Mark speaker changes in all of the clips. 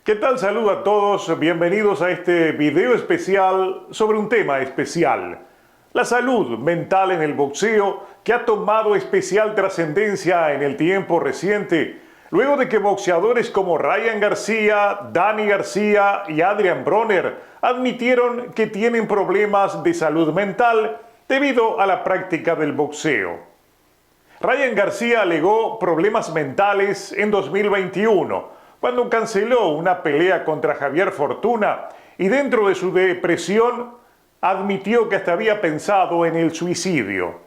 Speaker 1: ¿Qué tal? Saludo a todos, bienvenidos a este video especial sobre un tema especial. La salud mental en el boxeo, que ha tomado especial trascendencia en el tiempo reciente, luego de que boxeadores como Ryan García, Danny García y Adrian Broner admitieron que tienen problemas de salud mental debido a la práctica del boxeo. Ryan García alegó problemas mentales en 2021, cuando canceló una pelea contra Javier Fortuna y dentro de su depresión admitió que hasta había pensado en el suicidio.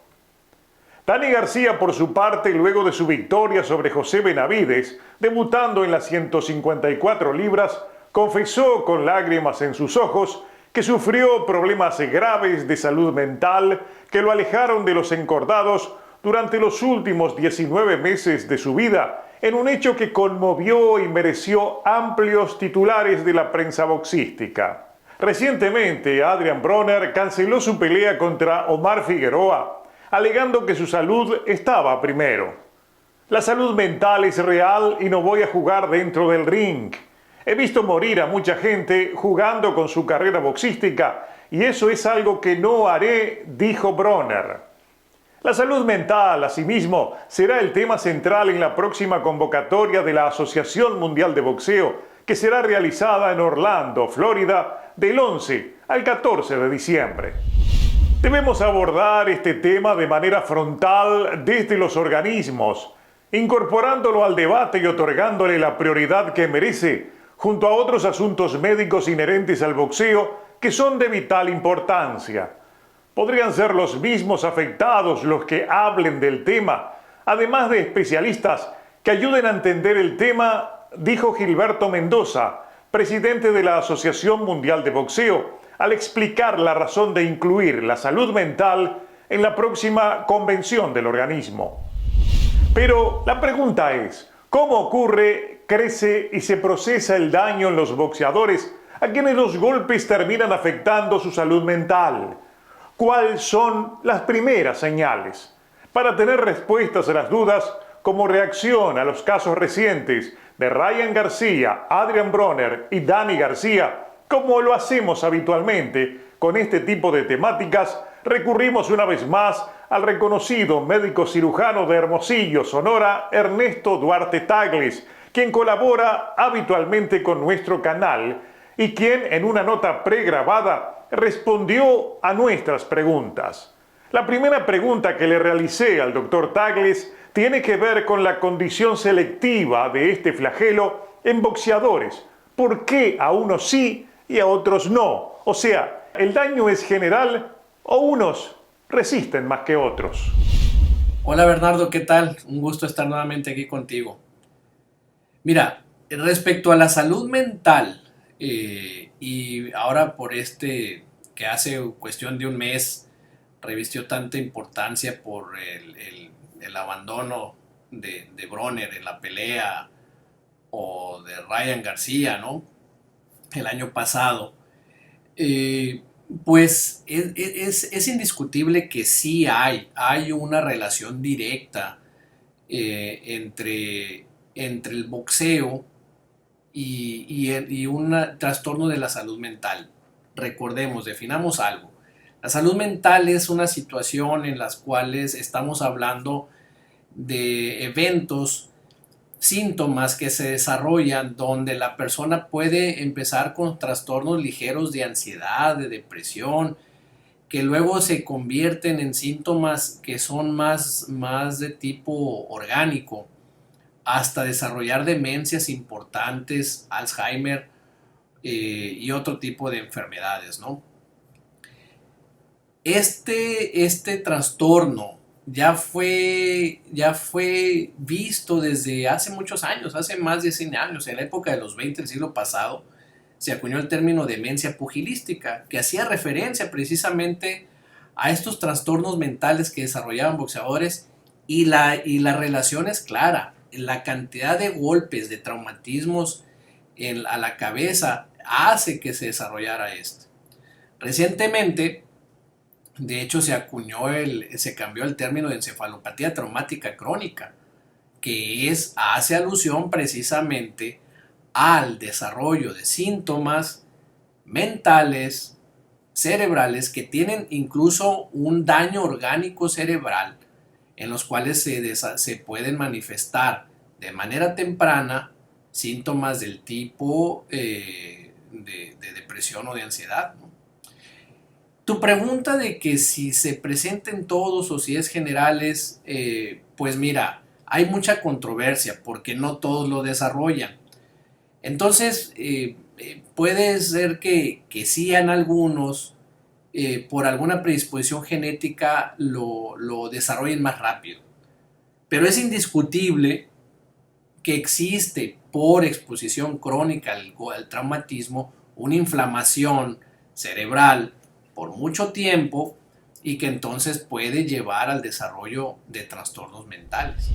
Speaker 1: Danny García, por su parte, luego de su victoria sobre José Benavides, debutando en las 154 libras, confesó con lágrimas en sus ojos que sufrió problemas graves de salud mental que lo alejaron de los encordados durante los últimos 19 meses de su vida, en un hecho que conmovió y mereció amplios titulares de la prensa boxística. Recientemente, Adrian Broner canceló su pelea contra Omar Figueroa, alegando que su salud estaba primero. La salud mental es real y no voy a jugar dentro del ring. He visto morir a mucha gente jugando con su carrera boxística y eso es algo que no haré, dijo Broner. La salud mental, asimismo, será el tema central en la próxima convocatoria de la Asociación Mundial de Boxeo, que será realizada en Orlando, Florida, del 11 al 14 de diciembre. Debemos abordar este tema de manera frontal desde los organismos, incorporándolo al debate y otorgándole la prioridad que merece, junto a otros asuntos médicos inherentes al boxeo que son de vital importancia. Podrían ser los mismos afectados los que hablen del tema, además de especialistas que ayuden a entender el tema, dijo Gilberto Mendoza, presidente de la Asociación Mundial de Boxeo, al explicar la razón de incluir la salud mental en la próxima convención del organismo. Pero la pregunta es, ¿cómo ocurre, crece y se procesa el daño en los boxeadores a quienes los golpes terminan afectando su salud mental? ¿Cuáles son las primeras señales? Para tener respuestas a las dudas, como reacción a los casos recientes de Ryan García, Adrian Broner y Danny García, como lo hacemos habitualmente con este tipo de temáticas, recurrimos una vez más al reconocido médico cirujano de Hermosillo, Sonora, Ernesto Duarte Tagles, quien colabora habitualmente con nuestro canal y quien en una nota pregrabada respondió a nuestras preguntas. La primera pregunta que le realicé al doctor Tagles tiene que ver con la condición selectiva de este flagelo en boxeadores. ¿Por qué a unos sí y a otros no? O sea, ¿el daño es general o unos resisten más que otros?
Speaker 2: Hola Bernardo, ¿qué tal? Un gusto estar nuevamente aquí contigo. Mira, respecto a la salud mental, y ahora por que hace cuestión de un mes revistió tanta importancia por el abandono de Broner en la pelea o de Ryan García, ¿no? El año pasado. Eh, pues es indiscutible que sí hay una relación directa entre el boxeo y un trastorno de la salud mental. Recordemos, definamos algo. La salud mental es una situación en las cuales estamos hablando de eventos, síntomas que se desarrollan donde la persona puede empezar con trastornos ligeros de ansiedad, de depresión, que luego se convierten en síntomas que son más de tipo orgánico, hasta desarrollar demencias importantes, Alzheimer y otro tipo de enfermedades, ¿no? Este trastorno ya fue visto desde hace muchos años, hace más de 100 años, en la época de los 20 del siglo pasado, se acuñó el término demencia pugilística, que hacía referencia precisamente a estos trastornos mentales que desarrollaban boxeadores y la relación es clara. La cantidad de golpes, de traumatismos a la cabeza hace que se desarrollara esto. Recientemente, de hecho, se cambió el término de encefalopatía traumática crónica, que hace alusión precisamente al desarrollo de síntomas mentales, cerebrales, que tienen incluso un daño orgánico cerebral, en los cuales se pueden manifestar de manera temprana síntomas del tipo de depresión o de ansiedad, ¿no? Tu pregunta de que si se presenten todos o si es generales, pues mira, hay mucha controversia porque no todos lo desarrollan. Entonces, puede ser que sí en algunos, por alguna predisposición genética, lo desarrollen más rápido. Pero es indiscutible que existe por exposición crónica al traumatismo una inflamación cerebral por mucho tiempo y que entonces puede llevar al desarrollo de trastornos mentales,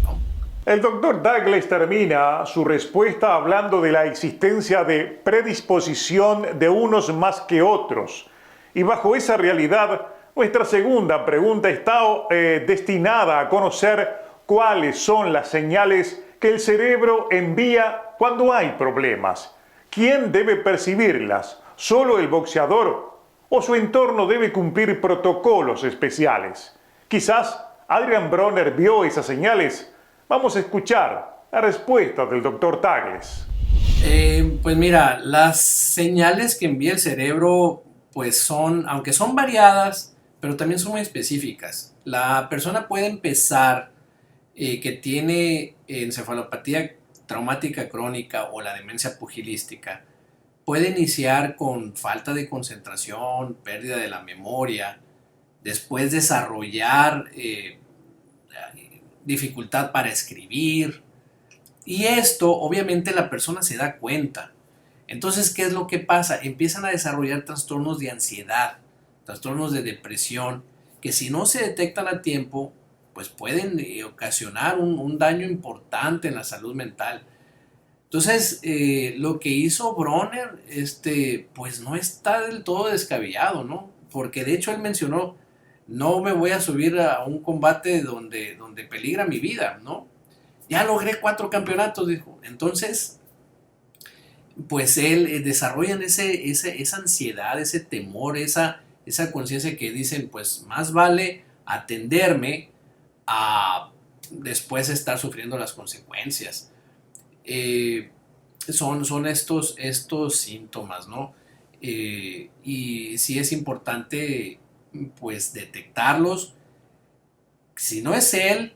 Speaker 2: ¿no?
Speaker 1: El doctor Douglas termina su respuesta hablando de la existencia de predisposición de unos más que otros. Y bajo esa realidad, nuestra segunda pregunta está destinada a conocer cuáles son las señales que el cerebro envía cuando hay problemas. ¿Quién debe percibirlas? ¿Solo el boxeador? ¿O su entorno debe cumplir protocolos especiales? Quizás Adrian Bronner vio esas señales. Vamos a escuchar la respuesta del doctor Douglas.
Speaker 2: Pues mira, las señales que envía el cerebro, pues son, aunque son variadas, pero también son muy específicas. La persona puede empezar que tiene encefalopatía traumática crónica o la demencia pugilística, puede iniciar con falta de concentración, pérdida de la memoria, después desarrollar dificultad para escribir, y esto obviamente la persona se da cuenta. Entonces, ¿qué es lo que pasa? Empiezan a desarrollar trastornos de ansiedad, trastornos de depresión, que si no se detectan a tiempo, pues pueden ocasionar un daño importante en la salud mental. Entonces, lo que hizo Bronner, pues no está del todo descabellado, ¿no? Porque de hecho él mencionó, no me voy a subir a un combate donde peligra mi vida, ¿no? Ya logré 4 campeonatos, dijo. Entonces, pues él desarrollan esa ansiedad, ese temor, esa conciencia que dicen, pues más vale atenderme a después estar sufriendo las consecuencias. Son estos síntomas, ¿no? Y sí es importante, pues, detectarlos. Si no es él,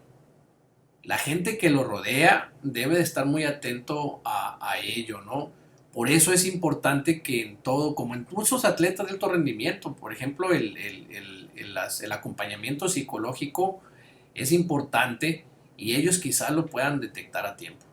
Speaker 2: la gente que lo rodea debe de estar muy atento a ello, ¿no? Por eso es importante que en todo, como en muchos atletas de alto rendimiento, por ejemplo, el acompañamiento psicológico es importante y ellos quizás lo puedan detectar a tiempo.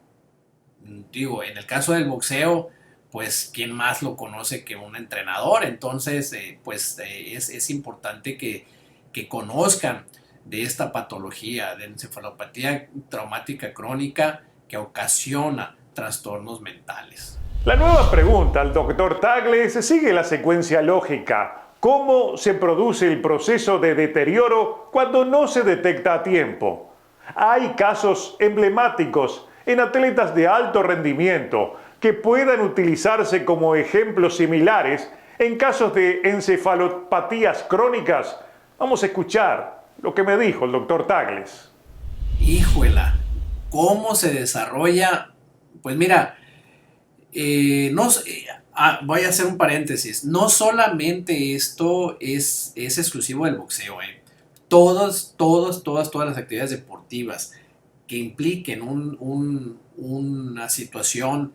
Speaker 2: Digo, en el caso del boxeo, pues, ¿quién más lo conoce que un entrenador? Entonces, es importante que conozcan de esta patología de encefalopatía traumática crónica que ocasiona trastornos mentales.
Speaker 1: La nueva pregunta al doctor Douglas sigue la secuencia lógica. ¿Cómo se produce el proceso de deterioro cuando no se detecta a tiempo? Hay casos emblemáticos en atletas de alto rendimiento que puedan utilizarse como ejemplos similares en casos de encefalopatías crónicas. Vamos a escuchar lo que me dijo el doctor Douglas.
Speaker 2: Híjuela, ¿cómo se desarrolla? Pues mira, voy a hacer un paréntesis. No solamente esto es exclusivo del boxeo. Todas las actividades deportivas que impliquen una situación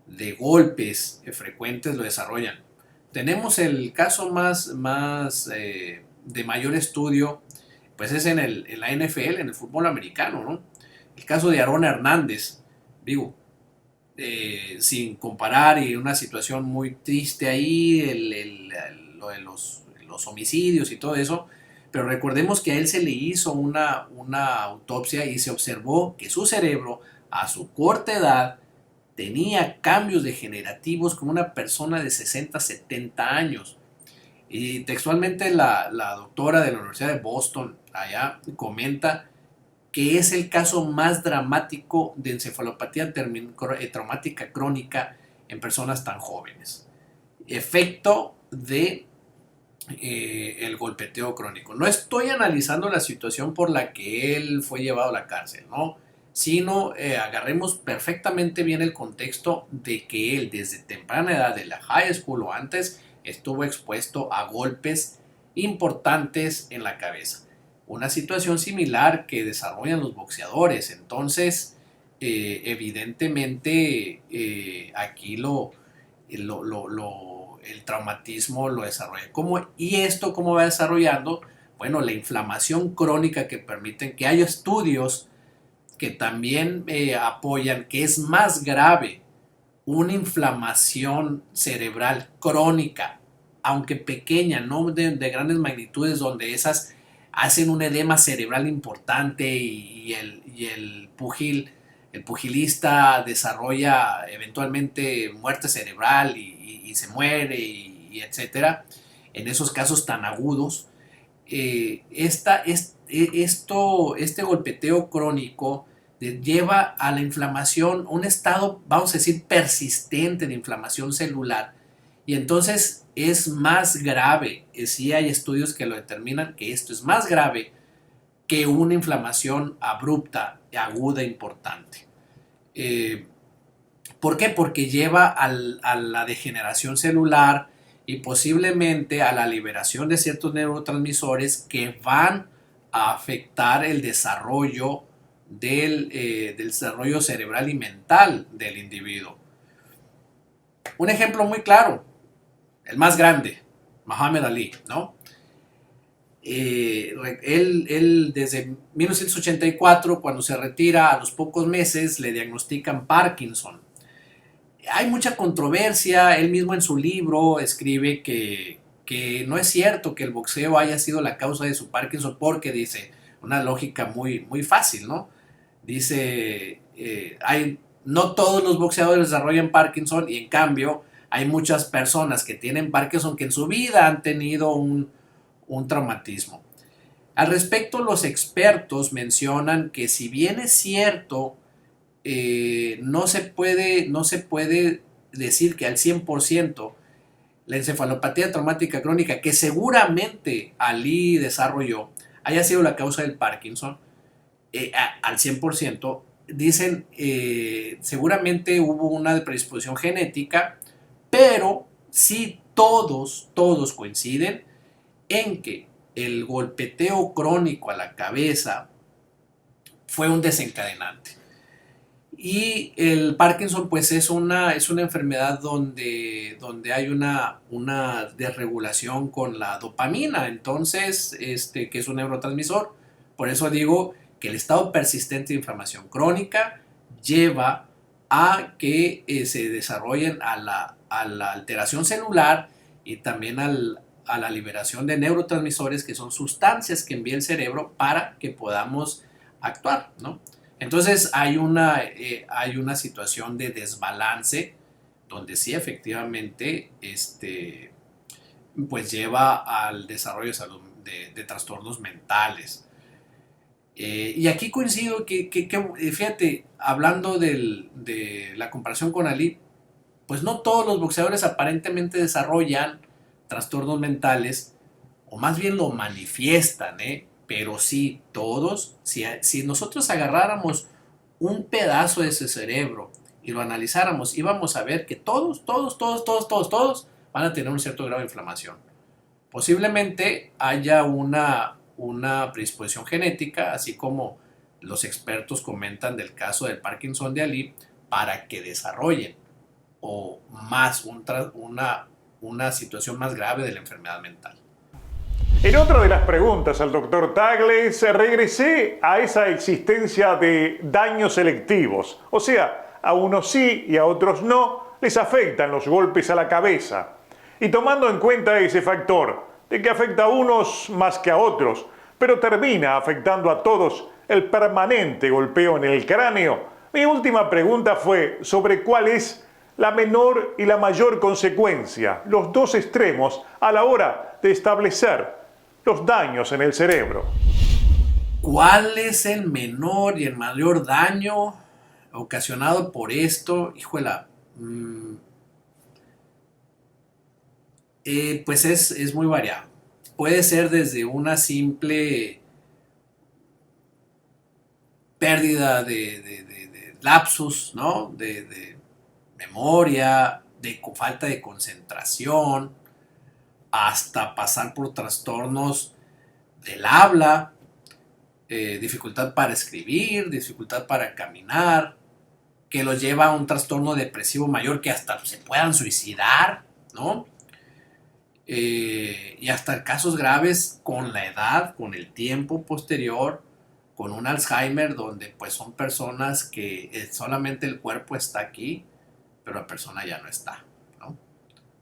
Speaker 2: de golpes frecuentes lo desarrollan. Tenemos el caso más de mayor estudio, pues es en la NFL, en el fútbol americano, ¿no? El caso de Aaron Hernández, digo, sin comparar, y una situación muy triste ahí, lo de los homicidios y todo eso, pero recordemos que a él se le hizo una autopsia y se observó que su cerebro a su corta edad tenía cambios degenerativos como una persona de 60, 70 años. Y textualmente la doctora de la Universidad de Boston allá comenta que es el caso más dramático de encefalopatía traumática crónica en personas tan jóvenes. Efecto de el golpeteo crónico. No estoy analizando la situación por la que él fue llevado a la cárcel, ¿no? Sino agarremos perfectamente bien el contexto de que él desde temprana edad de la high school o antes estuvo expuesto a golpes importantes en la cabeza. Una situación similar que desarrollan los boxeadores. Entonces, evidentemente, aquí el traumatismo lo desarrolla. ¿Y esto cómo va desarrollando? Bueno, la inflamación crónica que permiten que haya estudios que también apoyan que es más grave una inflamación cerebral crónica, aunque pequeña, no de grandes magnitudes, donde esas hacen un edema cerebral importante y el pugilista desarrolla eventualmente muerte cerebral y se muere y etcétera. En esos casos tan agudos, este golpeteo crónico lleva a la inflamación, un estado, vamos a decir, persistente de inflamación celular. Y entonces es más grave, sí hay estudios que lo determinan, que esto es más grave que una inflamación abrupta, aguda, importante. ¿Por qué? Porque lleva a la degeneración celular y posiblemente a la liberación de ciertos neurotransmisores que van a afectar el desarrollo del desarrollo cerebral y mental del individuo. Un ejemplo muy claro, el más grande, Muhammad Ali, ¿no? Él desde 1984, cuando se retira, a los pocos meses le diagnostican Parkinson. Hay mucha controversia, él mismo en su libro escribe que no es cierto que el boxeo haya sido la causa de su Parkinson, porque dice, una lógica muy, muy fácil, ¿no? Dice, no todos los boxeadores desarrollan Parkinson y en cambio hay muchas personas que tienen Parkinson que en su vida han tenido un traumatismo. Al respecto, los expertos mencionan que si bien es cierto, no se puede decir que al 100% la encefalopatía traumática crónica que seguramente Ali desarrolló haya sido la causa del Parkinson, al 100%, dicen seguramente hubo una predisposición genética, pero sí todos coinciden en que el golpeteo crónico a la cabeza fue un desencadenante. Y el Parkinson pues es una enfermedad donde hay una desregulación con la dopamina, entonces que es un neurotransmisor. Por eso digo que el estado persistente de inflamación crónica lleva a que se desarrollen a la alteración celular y también a la liberación de neurotransmisores, que son sustancias que envía el cerebro para que podamos actuar, ¿no? Entonces hay una situación de desbalance donde sí efectivamente pues lleva al desarrollo de salud de trastornos mentales. Y aquí coincido que fíjate, hablando de la comparación con Ali, pues no todos los boxeadores aparentemente desarrollan trastornos mentales, o más bien lo manifiestan, pero sí todos. Si nosotros agarráramos un pedazo de ese cerebro y lo analizáramos, íbamos a ver que todos van a tener un cierto grado de inflamación. Posiblemente haya una predisposición genética, así como los expertos comentan del caso del Parkinson de Ali, para que desarrollen o más una situación más grave de la enfermedad mental.
Speaker 1: En otra de las preguntas al doctor Tagle, regresé a esa existencia de daños selectivos. O sea, a unos sí y a otros no les afectan los golpes a la cabeza. Y tomando en cuenta ese factor, de que afecta a unos más que a otros, pero termina afectando a todos el permanente golpeo en el cráneo, mi última pregunta fue sobre cuál es la menor y la mayor consecuencia, los dos extremos a la hora de establecer los daños en el cerebro.
Speaker 2: ¿Cuál es el menor y el mayor daño ocasionado por esto? Híjola, pues es muy variado. Puede ser desde una simple pérdida de lapsus, ¿no? De memoria, de falta de concentración, hasta pasar por trastornos del habla, dificultad para escribir, dificultad para caminar, que los lleva a un trastorno depresivo mayor que hasta se puedan suicidar, ¿no? Y hasta casos graves con la edad, con el tiempo posterior, con un Alzheimer, donde pues son personas que solamente el cuerpo está aquí, pero la persona ya no está, ¿no?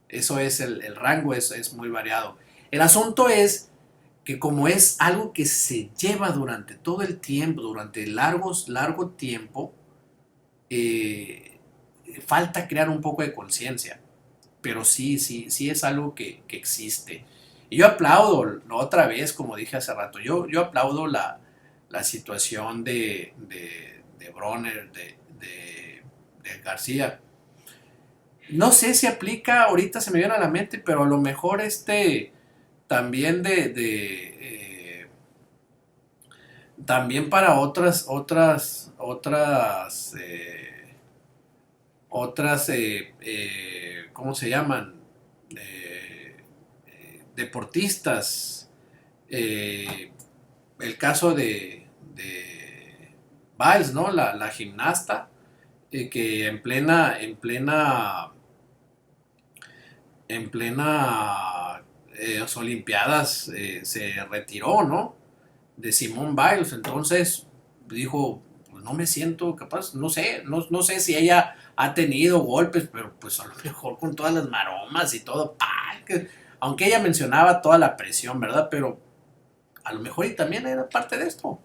Speaker 2: Eso es el rango, es muy variado. El asunto es que como es algo que se lleva durante todo el tiempo, durante largo tiempo, eh, falta crear un poco de conciencia, pero sí es algo que existe. Y yo aplaudo, otra vez, como dije hace rato, yo aplaudo la situación de Bronner, de García. No sé si aplica, ahorita se me viene a la mente, pero a lo mejor también también para ¿cómo se llaman? Deportistas. El caso de Biles, ¿no? La gimnasta, que en plena Olimpiadas se retiró, ¿no? De Simone Biles. Entonces dijo, pues no me siento capaz, no sé si ella ha tenido golpes, pero pues a lo mejor con todas las maromas y todo, aunque ella mencionaba toda la presión, ¿verdad? Pero a lo mejor y también era parte de esto.